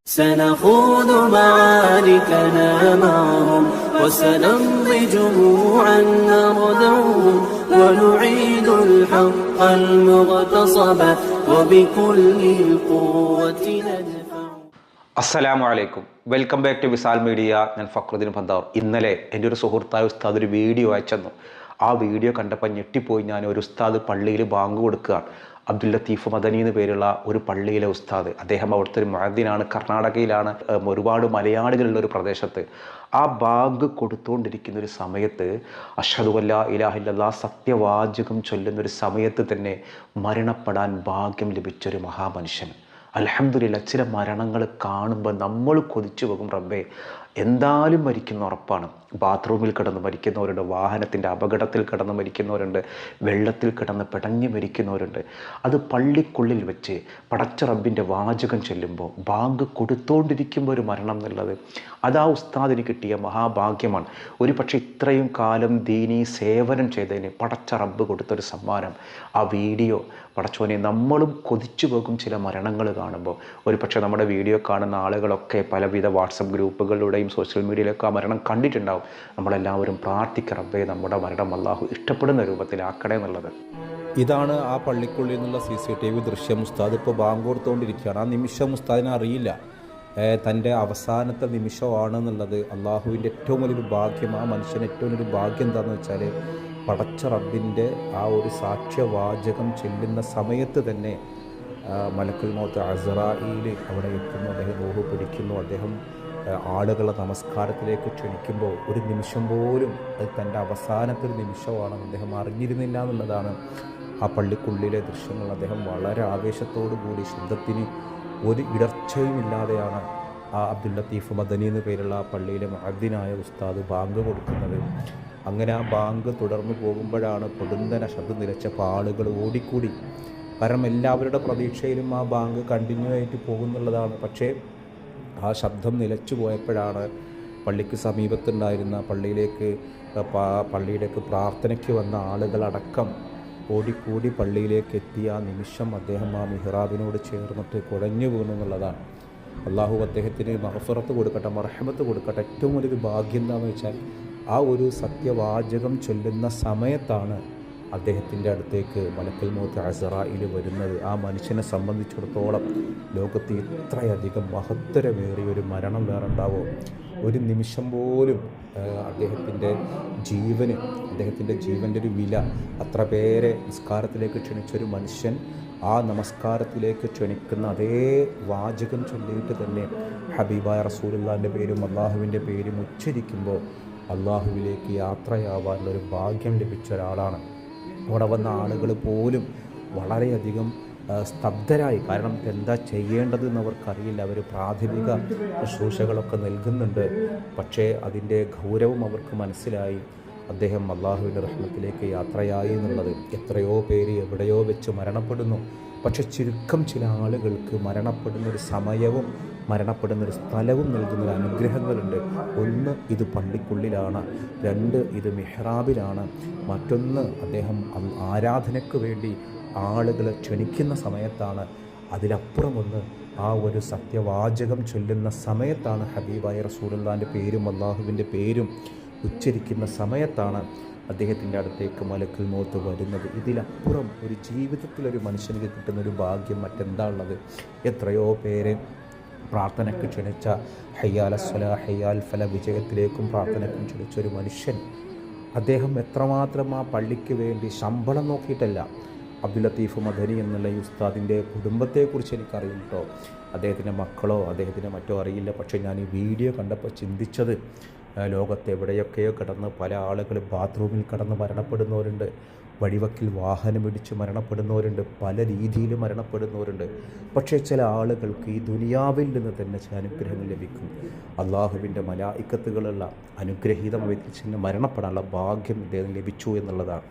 سنخوض معاركنا معهم وسنمضي جموعا نردوهم ونعيد الحق المغتصب وبكل القوة ندفع. അസ്സലാമു അലൈക്കും. Welcome back to Wisal media. ഞാൻ ഫക്രുദ്ദീൻ പന്താവൂർ. ഇന്നലെ എൻ്റെ ഒരു സുഹൃത്തായ ഉസ്താദ് ഒരു വീഡിയോ അയച്ചെന്നു. ആ വീഡിയോ കണ്ടപ്പോൾ ഞെട്ടിപ്പോയി. ഞാൻ ഒരു ഉസ്താദ് പള്ളിയിൽ ബാങ്ക് കൊടുക്കുകയാണ്. അബ്ദുൽ ലത്തീഫ് മദനി എന്ന് പേരുള്ള ഒരു പള്ളിയിലെ ഉസ്താദ്. അദ്ദേഹം അവിടുത്തെ ഒരു മുഅദ്ദിനാണ്. കർണാടകയിലാണ്. ഒരുപാട് മലയാളികളുള്ള ഒരു പ്രദേശത്ത്. ആ ബാങ്ക് കൊടുത്തുകൊണ്ടിരിക്കുന്ന ഒരു സമയത്ത് അഷ്ഹദു അല്ലാ ഇലാഹ ഇല്ലല്ലാഹ് സത്യവാചകം ചൊല്ലുന്നൊരു സമയത്ത് തന്നെ മരണപ്പെടാൻ ഭാഗ്യം ലഭിച്ചൊരു മഹാമനുഷ്യൻ. അൽഹംദുലില്ലാഹ്. ചില മരണങ്ങൾ കാണുമ്പോൾ നമ്മൾ കൊതിച്ചു പോകും, റബ്ബേ എന്തായാലും മരിക്കുന്ന ഉറപ്പാണ്. ബാത്റൂമിൽ കിടന്ന് മരിക്കുന്നവരുണ്ട്, വാഹനത്തിൻ്റെ അപകടത്തിൽ കിടന്ന് മരിക്കുന്നവരുണ്ട്, വെള്ളത്തിൽ കിടന്ന് പിടഞ്ഞ് മരിക്കുന്നവരുണ്ട്. അത് പള്ളിക്കുള്ളിൽ വെച്ച് പടച്ച റബ്ബിൻ്റെ വാചകം ചൊല്ലുമ്പോൾ ബാങ്ക് കൊടുത്തുകൊണ്ടിരിക്കുമ്പോൾ ഒരു മരണം എന്നുള്ളത് അത് ആ ഉസ്താദിന് കിട്ടിയ മഹാഭാഗ്യമാണ്. ഒരു പക്ഷേ ഇത്രയും കാലം ദീനീ സേവനം ചെയ്തതിന് പടച്ച റബ്ബ് കൊടുത്തൊരു സമ്മാനം. ആ വീഡിയോ പടച്ചോനെ നമ്മളും കൊതിച്ചു പോകും ചില മരണങ്ങൾ കാണുമ്പോൾ. ഒരു പക്ഷേ നമ്മുടെ വീഡിയോ കാണുന്ന ആളുകളൊക്കെ പലവിധ വാട്സപ്പ് ഗ്രൂപ്പുകളിലൂടെയും സോഷ്യൽ മീഡിയയിലൊക്കെ ആ മരണം കണ്ടിട്ടുണ്ടാവും. നമ്മളെല്ലാവരും പ്രാർത്ഥിക്കുക, റബ്ബേ നമ്മുടെ മരണം അല്ലാഹു ഇഷ്ടപ്പെടുന്ന രൂപത്തിലാക്കണേ എന്നുള്ളത്. ഇതാണ് ആ പള്ളിക്കുള്ളിൽ നിന്നുള്ള CCTV ദൃശ്യം. ഉസ്താദ് ഇപ്പോൾ ബാങ്ക് കൊടുത്തുകൊണ്ടിരിക്കുകയാണ്. ആ നിമിഷം ഉസ്താദിനെ അറിയില്ല തൻ്റെ അവസാനത്തെ നിമിഷമാണെന്നുള്ളത്. അള്ളാഹുവിൻ്റെ ഏറ്റവും വലിയൊരു ഭാഗ്യം, ആ മനുഷ്യന് ഏറ്റവും വലിയൊരു ഭാഗ്യം എന്താണെന്ന് വെച്ചാൽ പടച്ച റബ്ബിൻ്റെ ആ ഒരു സാക്ഷ്യവാചകം ചെല്ലുന്ന സമയത്ത് തന്നെ മലക്കുൽ മൗത്ത് അസ്റായീൽ അവിടെ എത്തുന്നു. അദ്ദേഹം റൂഹ് പിടിക്കുന്നു. അദ്ദേഹം ആളുകളെ നമസ്കാരത്തിലേക്ക് ക്ഷണിക്കുമ്പോൾ ഒരു നിമിഷം പോലും അത് തൻ്റെ അവസാനത്തെ ഒരു നിമിഷമാണെന്ന് അദ്ദേഹം അറിഞ്ഞിരുന്നില്ല എന്നുള്ളതാണ് ആ പള്ളിക്കുള്ളിലെ ദൃശ്യങ്ങൾ. അദ്ദേഹം വളരെ ആവേശത്തോടു കൂടി ശബ്ദത്തിന് ഒരു ഇടർച്ചയും ഇല്ലാതെയാണ് ആ അബ്ദുൽ ലത്തീഫ് മദനി എന്ന് പേരുള്ള ആ പള്ളിയിലെ മുഅദ്ദിനായ ഉസ്താദ് ബാങ്ക് കൊടുക്കുന്നത്. അങ്ങനെ ആ ബാങ്ക് തുടർന്നു പോകുമ്പോഴാണ് പൊടുന്നനെ ശബ്ദം നിലച്ചപ്പോൾ ആളുകൾ ഓടിക്കൂടി. കാരണം എല്ലാവരുടെ പ്രതീക്ഷയിലും ആ ബാങ്ക് കണ്ടിന്യൂ ആയിട്ട് പോകുന്നുള്ളതാണ്. പക്ഷേ ആ ശബ്ദം നിലച്ചു പോയപ്പോഴാണ് പള്ളിക്ക് സമീപത്തുണ്ടായിരുന്ന പള്ളിയിലേക്ക് പ്രാർത്ഥനയ്ക്ക് വന്ന ആളുകളടക്കം ഓടിക്കൂടി പള്ളിയിലേക്ക് എത്തിയ ആ നിമിഷം അദ്ദേഹം ആ മിഹ്റാബിനോട് ചേർന്നിട്ട് കുഴഞ്ഞു വീണു എന്നുള്ളതാണ്. അള്ളാഹു അദ്ദേഹത്തിന് മഗ്ഫിറത്ത് കൊടുക്കട്ടെ, മർഹമത്ത് കൊടുക്കട്ടെ. ഏറ്റവും വലിയൊരു ഭാഗ്യം എന്താണെന്ന് വെച്ചാൽ ആ ഒരു സത്യവാചകം ചൊല്ലുന്ന സമയത്താണ് അദ്ദേഹത്തിൻ്റെ അടുത്തേക്ക് മലക്കുൽ മൗത്ത് അസ്റായീൽ വരുന്നത്. ആ മനുഷ്യനെ സംബന്ധിച്ചിടത്തോളം ലോകത്ത് ഇത്രയധികം മഹത്തരമേറിയ ഒരു മരണം വേറെ ഉണ്ടാവോ? ഒരു നിമിഷം പോലും അദ്ദേഹത്തിൻ്റെ ജീവൻ്റെ ഒരു വില, അത്ര പേരെ നമസ്കാരത്തിലേക്ക് ക്ഷണിച്ചൊരു മനുഷ്യൻ ആ നമസ്കാരത്തിലേക്ക് ക്ഷണിക്കുന്ന അതേ വാചകം ചൊല്ലിയിട്ട് തന്നെ ഹബീബായ റസൂലുള്ളാഹിൻ്റെ പേരും അള്ളാഹുവിൻ്റെ പേരും ഉച്ചരിക്കുമ്പോൾ അള്ളാഹുവിലേക്ക് യാത്രയാവാനുള്ളൊരു ഭാഗ്യം ലഭിച്ച ഒരാളാണ്. അവിടെ വന്ന ആളുകൾ പോലും വളരെയധികം സ്തബ്ധരായി. കാരണം എന്താ ചെയ്യേണ്ടതെന്ന് അവർക്കറിയില്ല. അവർ പ്രാഥമിക ശുശ്രൂഷകളൊക്കെ നൽകുന്നുണ്ട്, പക്ഷേ അതിൻ്റെ ഗൗരവം അവർക്ക് മനസ്സിലായി. അദ്ദേഹം അള്ളാഹുവിൻ്റെ റഹ്മത്തിലേക്ക് യാത്രയായി എന്നുള്ളത്. എത്രയോ പേര് എവിടെയോ വെച്ച് മരണപ്പെടുന്നു. പക്ഷെ ചുരുക്കം ചില ആളുകൾക്ക് മരണപ്പെടുന്നൊരു സമയവും മരണപ്പെടുന്നൊരു സ്ഥലവും നൽകുന്നൊരു അനുഗ്രഹങ്ങളുണ്ട്. ഒന്ന്, ഇത് പള്ളിക്കുള്ളിലാണ്. രണ്ട്, ഇത് മിഹ്റാബിലാണ്. മറ്റൊന്ന്, അദ്ദേഹം ആരാധനയ്ക്ക് വേണ്ടി ആളുകളെ ക്ഷണിക്കുന്ന സമയത്താണ്. അതിലപ്പുറമൊന്ന്, ആ ഒരു സത്യവാചകം ചൊല്ലുന്ന സമയത്താണ്. ഹബീബായ റസൂലുള്ളാഹിൻ്റെ പേരും അള്ളാഹുവിൻ്റെ പേരും ഉച്ചരിക്കുന്ന സമയത്താണ് അദ്ദേഹത്തിൻ്റെ അടുത്തേക്ക് മലക്കുൽ മൗത്ത് വരുന്നത്. ഇതിലപ്പുറം ഒരു ജീവിതത്തിലൊരു മനുഷ്യനിക്ക് കിട്ടുന്നൊരു ഭാഗ്യം മറ്റെന്താ ഉള്ളത്? എത്രയോ പേരെ പ്രാർത്ഥനയ്ക്ക് ക്ഷണിച്ച ഹയ്യാൽ അസ്സലാ ഹയ്യാൽ ഫല വിജയത്തിലേക്കും പ്രാർത്ഥനയ്ക്കും ക്ഷണിച്ചൊരു മനുഷ്യൻ. അദ്ദേഹം എത്രമാത്രം ആ പള്ളിക്ക് വേണ്ടി ശമ്പളം നോക്കിയിട്ടല്ല. അബ്ദുൽ ലത്തീഫ് മദനി എന്നുള്ള ഈ ഉസ്താദിൻ്റെ കുടുംബത്തെക്കുറിച്ച് എനിക്കറിയില്ല കേട്ടോ. അദ്ദേഹത്തിൻ്റെ മക്കളോ അദ്ദേഹത്തിൻ്റെ മറ്റോ അറിയില്ല. പക്ഷേ ഞാൻ ഈ വീഡിയോ കണ്ടപ്പോൾ ചിന്തിച്ചത്, ലോകത്ത് എവിടെയൊക്കെയോ കിടന്ന് പല ആളുകൾ ബാത്റൂമിൽ കിടന്ന് മരണപ്പെടുന്നവരുണ്ട്, വഴിവക്കിൽ വാഹനമിടിച്ച് മരണപ്പെടുന്നവരുണ്ട്, പല രീതിയിൽ മരണപ്പെടുന്നവരുണ്ട്. പക്ഷേ ചില ആളുകൾക്ക് ഈ ദുനിയാവിൽ നിന്ന് തന്നെ ചില അനുഗ്രഹങ്ങൾ ലഭിക്കും. അള്ളാഹുവിൻ്റെ മലായിക്കത്തുകളുള്ള അനുഗ്രഹീതമായി മരണപ്പെടാനുള്ള ഭാഗ്യം ഇദ്ദേഹം ലഭിച്ചു എന്നുള്ളതാണ്.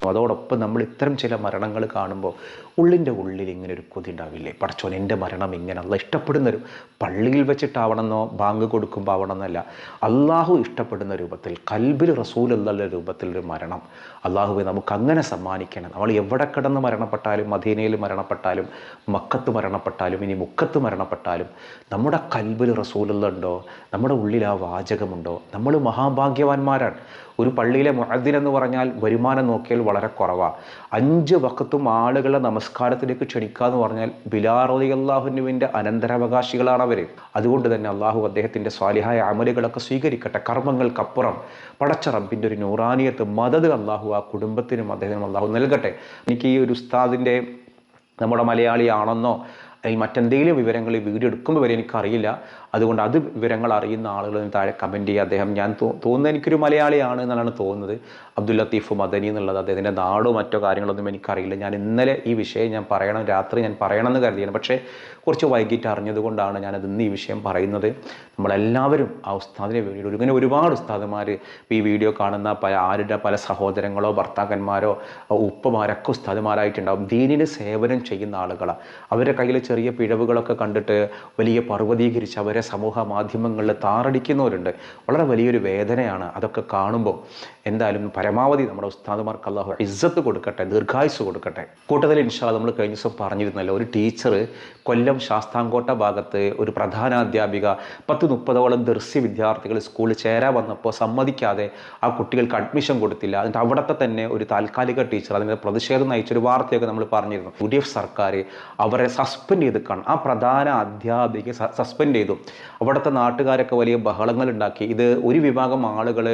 അതോടൊപ്പം നമ്മൾ ഇത്തരം ചില മരണങ്ങൾ കാണുമ്പോൾ ഉള്ളിൻ്റെ ഉള്ളിൽ ഇങ്ങനെ ഒരു കൊതി ഉണ്ടാവില്ലേ, പടച്ചോൻ എൻ്റെ മരണം ഇങ്ങനെ അല്ല ഇഷ്ടപ്പെടുന്നൊരു, പള്ളിയിൽ വെച്ചിട്ടാവണമെന്നോ ബാങ്ക് കൊടുക്കുമ്പോൾ ആവണമെന്നല്ല, അള്ളാഹു ഇഷ്ടപ്പെടുന്ന രൂപത്തിൽ കൽബിൽ റസൂൽ എന്നുള്ള രൂപത്തിലൊരു മരണം അള്ളാഹുവെ നമുക്ക് അങ്ങനെ സമ്മാനിക്കണം. നമ്മൾ എവിടെ കിടന്ന് മരണപ്പെട്ടാലും, മദീനയിൽ മരണപ്പെട്ടാലും, മക്കത്ത് മരണപ്പെട്ടാലും, ഇനി മുക്കത്ത് മരണപ്പെട്ടാലും നമ്മുടെ കൽബിൽ റസൂലുള്ളാഹുണ്ടോ, നമ്മുടെ ഉള്ളിൽ ആ വാചകമുണ്ടോ, നമ്മൾ മഹാഭാഗ്യവാന്മാരാണ്. ഒരു പള്ളിയിലെ മുഅദ്ദിൻ എന്ന് പറഞ്ഞാൽ വരുമാനം നോക്കിയാൽ വളരെ കുറവാണ്. 5 വഖത്തും ആളുകളെ നമസ്കാരത്തിലേക്ക് ക്ഷണിക്കുക എന്ന് പറഞ്ഞാൽ ബിലാൽ റളിയല്ലാഹു അൻഹുവിൻ്റെ അനന്തരാവകാശികളാണ് അവർ. അതുകൊണ്ട് തന്നെ അള്ളാഹു അദ്ദേഹത്തിൻ്റെ സ്വാലിഹായ അമലുകളൊക്കെ സ്വീകരിക്കട്ടെ. കർമ്മങ്ങൾക്കപ്പുറം പടച്ച റബ്ബിൻ്റെ ഒരു നൂറാനിയത്ത് മദദ് അള്ളാഹു ആ കുടുംബത്തിനും അദ്ദേഹത്തിനും അള്ളാഹു നൽകട്ടെ. എനിക്ക് ഈ ഒരു ഉസ്താദിൻ്റെ നമ്മുടെ മലയാളിയാണെന്നോ അല്ലെങ്കിൽ മറ്റെന്തെങ്കിലും വിവരങ്ങൾ ഈ വീഡിയോ എടുക്കുമ്പോൾ വരെ എനിക്കറിയില്ല. അതുകൊണ്ട് അത് വിവരങ്ങൾ അറിയുന്ന ആളുകൾ താഴെ കമൻറ്റ് ചെയ്യുക. അദ്ദേഹം ഞാൻ തോന്നുന്നത് എനിക്കൊരു മലയാളിയാണ് എന്നാണ് തോന്നുന്നത്. അബ്ദുൽ ലത്തീഫ് മദനി എന്നുള്ളത് അദ്ദേഹത്തിൻ്റെ നാടോ മറ്റോ കാര്യങ്ങളൊന്നും എനിക്കറിയില്ല. ഞാൻ ഇന്നലെ ഈ വിഷയം ഞാൻ പറയണം, രാത്രി ഞാൻ പറയണമെന്ന് കരുതിയാണ്, പക്ഷേ കുറച്ച് വൈകിട്ട് അറിഞ്ഞതുകൊണ്ടാണ് ഞാനത് ഇന്ന് ഈ വിഷയം പറയുന്നത്. നമ്മളെല്ലാവരും ആ ഉസ്താദിനെ വേണ്ടിയിട്ട്, ഇങ്ങനെ ഒരുപാട് ഉസ്താദുമാർ ഈ വീഡിയോ കാണുന്ന പല സഹോദരങ്ങളോ ഭർത്താക്കന്മാരോ ഉപ്പമാരൊക്കെ ഉസ്താദുമാരായിട്ടുണ്ടാവും. ദീനിന് സേവനം ചെയ്യുന്ന ആളുകളാണ്. അവരുടെ കയ്യിൽ ചെറിയ പിഴവുകളൊക്കെ കണ്ടിട്ട് വലിയ പർവ്വതീകരിച്ച് അവരെ സമൂഹ മാധ്യമങ്ങളിൽ താറടിക്കുന്നവരുണ്ട്. വളരെ വലിയൊരു വേദനയാണ് അതൊക്കെ കാണുമ്പോൾ. എന്തായാലും പരമാവധി നമ്മുടെ ഉസ്താദുമാർക്ക് അല്ലാഹു ഇസ്സത്ത് കൊടുക്കട്ടെ, ദീർഘായുസ് കൊടുക്കട്ടെ. കൂട്ടത്തിൽ ഇൻഷാ അല്ലാഹ് നമ്മൾ കഴിഞ്ഞ ദിവസം പറഞ്ഞിരുന്നല്ലോ, ഒരു ടീച്ചർ കൊല്ലം ശാസ്താംകോട്ട ഭാഗത്ത് ഒരു പ്രധാനാധ്യാപിക 10-30ഓളം ദർസി വിദ്യാർത്ഥികൾ സ്കൂളിൽ ചേരാൻ വന്നപ്പോൾ സമ്മതിക്കാതെ ആ കുട്ടികൾക്ക് അഡ്മിഷൻ കൊടുത്തില്ല. എന്നിട്ട് അവിടുത്തെ തന്നെ ഒരു താൽക്കാലിക ടീച്ചർ അതിൻ്റെ പ്രതിഷേധം നയിച്ചൊരു വാർത്തയൊക്കെ നമ്മൾ പറഞ്ഞിരുന്നു. UDF സർക്കാർ അവരെ സസ്പെൻഡ് ചെയ്ത് കാണും. ആ പ്രധാന അധ്യാപികയെ സസ്പെൻഡ് ചെയ്തു. അവിടുത്തെ നാട്ടുകാരൊക്കെ വലിയ ബഹളങ്ങൾ ഉണ്ടാക്കി. ഇത് ഒരു വിഭാഗം ആളുകൾ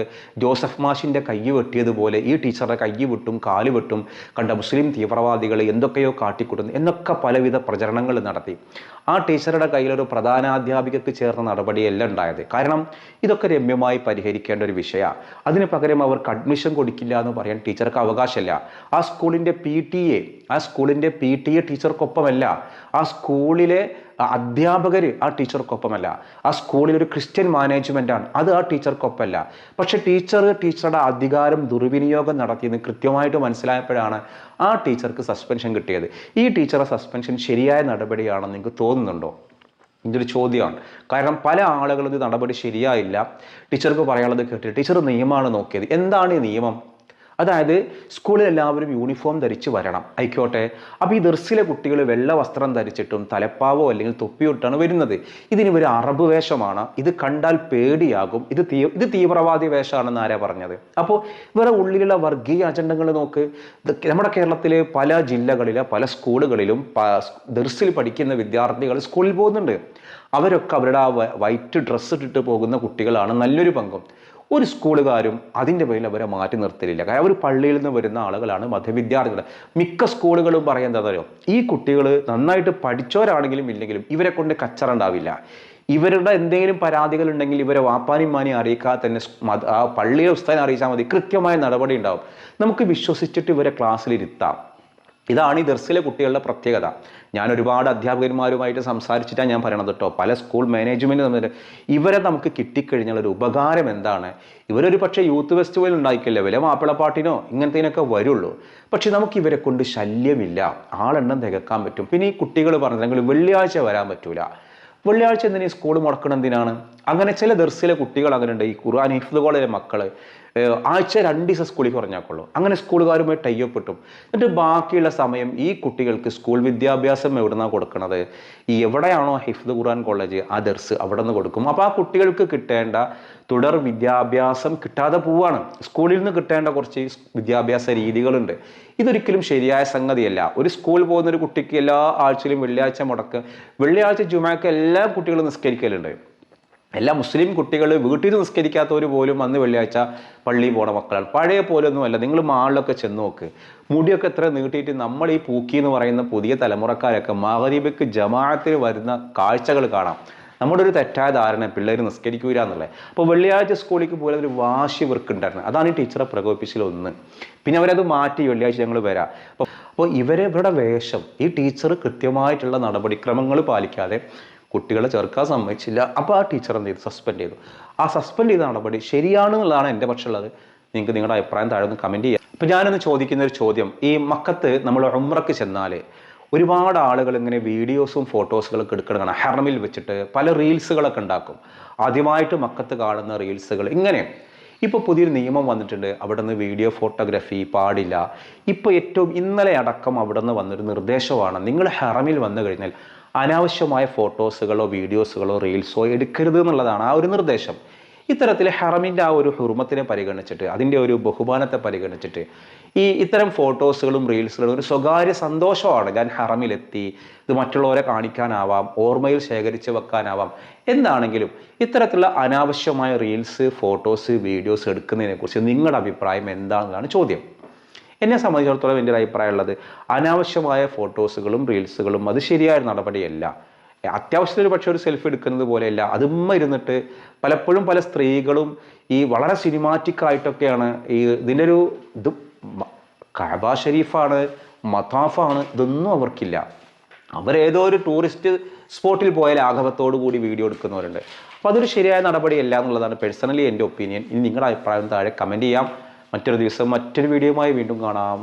ജോസഫ് മാഷിൻ്റെ കൈ വെട്ടിയതുപോലെ ഈ ടീച്ചറുടെ കൈ വെട്ടും കാല് വെട്ടും, കണ്ട മുസ്ലിം തീവ്രവാദികൾ എന്തൊക്കെയോ കാട്ടിക്കൂട്ടുന്നു എന്നൊക്കെ പലവിധ പ്രചരണങ്ങൾ നടത്തി. ആ ടീച്ചറുടെ കയ്യിലൊരു പ്രധാനാധ്യാപികക്ക് ചേർന്ന നടപടിയല്ല ഉണ്ടായത്. കാരണം ഇതൊക്കെ രമ്യമായി പരിഹരിക്കേണ്ട ഒരു വിഷയമാണ്. അതിന് പകരം അവർക്ക് അഡ്മിഷൻ കൊടുക്കില്ല എന്ന് പറയാൻ ടീച്ചർക്ക് അവകാശമില്ല. ആ സ്കൂളിൻ്റെ PTA ടീച്ചർക്കൊപ്പമല്ല, ആ സ്കൂളിലെ അധ്യാപകർ ആ ടീച്ചർക്കൊപ്പമല്ല, ആ സ്കൂളിലൊരു ക്രിസ്ത്യൻ മാനേജ്മെൻറ്റാണ്, അത് ആ ടീച്ചർക്കൊപ്പമല്ല. പക്ഷേ ടീച്ചറുടെ അധികാരം ദുർവിനിയോഗം നടത്തിയെന്ന് കൃത്യമായിട്ട് മനസ്സിലായപ്പോഴാണ് ആ ടീച്ചർക്ക് സസ്പെൻഷൻ കിട്ടിയത്. ഈ ടീച്ചറുടെ സസ്പെൻഷൻ ശരിയായ നടപടിയാണെന്ന് നിങ്ങൾക്ക് തോന്നുന്നുണ്ടോ? ഇതൊരു ചോദ്യമാണ്. കാരണം പല ആളുകളും ഇത് നടപടി ശരിയായില്ല. ടീച്ചർക്ക് പറയാനുള്ളത് കേട്ടിട്ട് ടീച്ചർ നിയമമാണ് നോക്കിയത്. എന്താണ് ഈ നിയമം? അതായത് സ്കൂളിൽ എല്ലാവരും യൂണിഫോം ധരിച്ച് വരണം, ആയിക്കോട്ടെ. അപ്പോൾ ഈ ദർസിലെ കുട്ടികൾ വെള്ള വസ്ത്രം ധരിച്ചിട്ടും തലപ്പാവോ അല്ലെങ്കിൽ തൊപ്പിയിട്ടാണ് വരുന്നത്. ഇതിന് ഒരു അറബ് വേഷമാണ്, ഇത് കണ്ടാൽ പേടിയാകും, ഇത് തീവ്രവാദി വേഷമാണെന്ന് ആരാ പറഞ്ഞത്? അപ്പോൾ ഇവരുടെ ഉള്ളിലുള്ള വർഗീയ അജണ്ടകൾ നോക്ക്. നമ്മുടെ കേരളത്തിലെ പല ജില്ലകളിലെ പല സ്കൂളുകളിലും ദർസിൽ പഠിക്കുന്ന വിദ്യാർത്ഥികൾ സ്കൂളിൽ പോകുന്നുണ്ട്. അവരൊക്കെ അവരുടെ ആ വൈറ്റ് ഡ്രസ്സ് ഇട്ടിട്ട് പോകുന്ന കുട്ടികളാണ് നല്ലൊരു പങ്കും. ഒരു സ്കൂളുകാരും അതിൻ്റെ പേരിൽ അവരെ മാറ്റി നിർത്തലില്ല. കാരണം അവർ പള്ളിയിൽ നിന്ന് വരുന്ന ആളുകളാണ്, മതവിദ്യാർത്ഥികൾ. മിക്ക സ്കൂളുകളും പറയുന്നതല്ലോ, ഈ കുട്ടികൾ നന്നായിട്ട് പഠിച്ചവരാണെങ്കിലും ഇല്ലെങ്കിലും ഇവരെ കൊണ്ട് കച്ചറ ഉണ്ടാവില്ല. ഇവരുടെ എന്തെങ്കിലും പരാതികൾ ഉണ്ടെങ്കിൽ ഇവരെ വാപ്പാനിമാനി അറിയിക്കാതെ തന്നെ ആ പള്ളിയെ ഉസ്താദിനെ അറിയിച്ചാൽ മതി, കൃത്യമായ നടപടി ഉണ്ടാവും. നമുക്ക് വിശ്വസിച്ചിട്ട് ഇവരെ ക്ലാസ്സിലിരുത്താം. ഇതാണ് ഈ ദർസിലെ കുട്ടികളുടെ പ്രത്യേകത. ഞാൻ ഒരുപാട് അധ്യാപകന്മാരുമായിട്ട് സംസാരിച്ചിട്ടാണ് ഞാൻ പറയണത് കേട്ടോ. പല സ്കൂൾ മാനേജ്മെൻറ്റ് തമ്മിൽ ഇവരെ നമുക്ക് കിട്ടിക്കഴിഞ്ഞാൽ ഒരു ഉപകാരം എന്താണ്? ഇവരൊരു പക്ഷേ യൂത്ത് ഫെസ്റ്റിവൽ ഉണ്ടാക്കില്ല, വല്ല മാപ്പിളപ്പാട്ടിനോ ഇങ്ങനത്തേനൊക്കെ വരുള്ളൂ. പക്ഷെ നമുക്ക് ഇവരെ കൊണ്ട് ശല്യമില്ല, ആളെണ്ണം തികക്കാൻ പറ്റും. പിന്നെ ഈ കുട്ടികൾ പറഞ്ഞെങ്കിൽ വെള്ളിയാഴ്ച വരാൻ പറ്റൂല. വെള്ളിയാഴ്ച എന്തിനാ ഈ സ്കൂൾ മുടക്കണം എന്തിനാണ്? അങ്ങനെ ചില ദർസിലെ കുട്ടികൾ അങ്ങനെ ഉണ്ട്. ഈ ഖുർആൻ ഹിഫ്ദ് കോളേജിലെ മക്കൾ ആഴ്ച 2 ദിവസം സ്കൂളിൽ കുറഞ്ഞാക്കുള്ളൂ. അങ്ങനെ സ്കൂളുകാരുമായി ടൈപ്പിട്ടും എന്നിട്ട് ബാക്കിയുള്ള സമയം ഈ കുട്ടികൾക്ക് സ്കൂൾ വിദ്യാഭ്യാസം എവിടുന്നാണ് കൊടുക്കണത്? ഈ എവിടെയാണോ ഹിഫ്ദ് ഖുർആൻ കോളേജ് ആ ദർസ് അവിടെ നിന്ന് കൊടുക്കും. അപ്പോൾ ആ കുട്ടികൾക്ക് കിട്ടേണ്ട തുടർ വിദ്യാഭ്യാസം കിട്ടാതെ പോവാണ്. സ്കൂളിൽ നിന്ന് കിട്ടേണ്ട കുറച്ച് വിദ്യാഭ്യാസ രീതികളുണ്ട്. ഇതൊരിക്കലും ശരിയായ സംഗതിയല്ല. ഒരു സ്കൂൾ പോകുന്ന ഒരു കുട്ടിക്ക് എല്ലാ ആഴ്ചയിലും വെള്ളിയാഴ്ച മുടക്ക്, വെള്ളിയാഴ്ച ജുമാക്ക് എല്ലാ കുട്ടികളും നിസ്കരിക്കലുണ്ട്. എല്ലാ മുസ്ലിം കുട്ടികൾ വീട്ടിൽ നിസ്കരിക്കാത്തവർ പോലും അന്ന് വെള്ളിയാഴ്ച പള്ളിയിൽ പോണ മക്കളാണ്. പഴയ പോലൊന്നുമല്ല. നിങ്ങൾ മാളിലൊക്കെ ചെന്ന് നോക്ക്, മുടിയൊക്കെ എത്ര നീട്ടിയിട്ട് നമ്മൾ ഈ പൂക്കി എന്ന് പറയുന്ന പുതിയ തലമുറക്കാരൊക്കെ മഗ്‌രിബിക്ക് ജമാഅത്തിന് വരുന്ന കാഴ്ചകൾ കാണാം. നമ്മുടെ ഒരു തെറ്റായ ധാരണ പിള്ളേർ നിസ്കരിക്കൂല എന്നുള്ളത്. അപ്പോൾ വെള്ളിയാഴ്ച സ്കൂളിലേക്ക് പോലെ ഒരു വാശി ഇവർക്കുണ്ടായിരുന്നു. അതാണ് ഈ ടീച്ചറെ പ്രകോപിപ്പിച്ചതിലൊന്ന്. പിന്നെ അവരത് മാറ്റി വെള്ളിയാഴ്ച ഞങ്ങൾ വരാം. അപ്പോൾ ഇവരുടെ വേഷം, ഈ ടീച്ചർ കൃത്യമായിട്ടുള്ള നടപടിക്രമങ്ങൾ പാലിക്കാതെ കുട്ടികളെ ചേർക്കാൻ സമ്മതിച്ചില്ല. അപ്പോൾ ആ ടീച്ചർ എന്ത് ചെയ്തു? സസ്പെൻഡ് ചെയ്തു. ആ സസ്പെൻഡ് ചെയ്ത നടപടി ശരിയാണെന്നുള്ളതാണ് എൻ്റെ പക്ഷമുള്ളത്. നിങ്ങൾക്ക് നിങ്ങളുടെ അഭിപ്രായം താഴെ ഒന്ന് കമൻറ്റ് ചെയ്യുക. ഇപ്പം ഞാനൊന്ന് ചോദിക്കുന്ന ഒരു ചോദ്യം, ഈ മക്കത്ത് നമ്മൾ ഉംറക്ക് ചെന്നാൽ ഒരുപാട് ആളുകൾ ഇങ്ങനെ വീഡിയോസും ഫോട്ടോസുകളൊക്കെ എടുക്കണം കാണാം. ഹറമിൽ വെച്ചിട്ട് പല റീൽസുകളൊക്കെ ഉണ്ടാക്കും. ആദ്യമായിട്ട് മക്കത്ത് കാണുന്ന റീൽസുകൾ ഇങ്ങനെ. ഇപ്പോൾ പുതിയൊരു നിയമം വന്നിട്ടുണ്ട്, അവിടെ നിന്ന് വീഡിയോ ഫോട്ടോഗ്രാഫി പാടില്ല. ഇപ്പോൾ ഏറ്റവും ഇന്നലെ അടക്കം അവിടെ നിന്ന് വന്നൊരു നിർദ്ദേശമാണ്, നിങ്ങൾ ഹറമിൽ വന്നു കഴിഞ്ഞാൽ അനാവശ്യമായ ഫോട്ടോസുകളോ വീഡിയോസുകളോ റീൽസോ എടുക്കരുത് എന്നുള്ളതാണ് ആ ഒരു നിർദ്ദേശം. ഇത്തരത്തിൽ ഹറമിൻ്റെ ആ ഒരു ഹുർമത്തിനെ പരിഗണിച്ചിട്ട്, അതിൻ്റെ ഒരു ബഹുമാനത്തെ പരിഗണിച്ചിട്ട് ഇത്തരം ഫോട്ടോസുകളും റീൽസുകളും ഒരു സ്വകാര്യ സന്തോഷമാണ്. ഞാൻ ഹറമിലെത്തി, ഇത് മറ്റുള്ളവരെ കാണിക്കാനാവാം, ഓർമ്മയിൽ ശേഖരിച്ച് വെക്കാനാവാം. എന്താണെങ്കിലും ഇത്തരത്തിലുള്ള അനാവശ്യമായ റീൽസ്, ഫോട്ടോസ്, വീഡിയോസ് എടുക്കുന്നതിനെക്കുറിച്ച് നിങ്ങളുടെ അഭിപ്രായം എന്താണെന്നാണ് ചോദ്യം. എന്നെ സംബന്ധിച്ചിടത്തോളം എൻ്റെ ഒരു അഭിപ്രായം ഉള്ളത്, അനാവശ്യമായ ഫോട്ടോസുകളും റീൽസുകളും അത് ശരിയായ നടപടിയല്ല. അത്യാവശ്യത്തിന് പക്ഷേ ഒരു സെൽഫി എടുക്കുന്നത് പോലെയല്ല. അതുമ്മ ഇരുന്നിട്ട് പലപ്പോഴും പല സ്ത്രീകളും ഈ വളരെ സിനിമാറ്റിക് ആയിട്ടൊക്കെയാണ് ഇതിൻ്റെ ഒരു ഇത് കഅബ ഷരീഫാണ്, മതാഫാണ്, ഇതൊന്നും അവർക്കില്ല. അവരേതോ ഒരു ടൂറിസ്റ്റ് സ്പോട്ടിൽ പോയ ലാഘവത്തോടു കൂടി വീഡിയോ എടുക്കുന്നവരുണ്ട്. അപ്പോൾ അതൊരു ശരിയായ നടപടിയല്ല എന്നുള്ളതാണ് പേഴ്സണലി എൻ്റെ ഒപ്പീനിയൻ. ഇനി നിങ്ങളുടെ അഭിപ്രായം താഴെ കമൻറ്റ് ചെയ്യാം. മറ്റൊരു ദിവസം മറ്റൊരു വീഡിയോയുമായി വീണ്ടും കാണാം.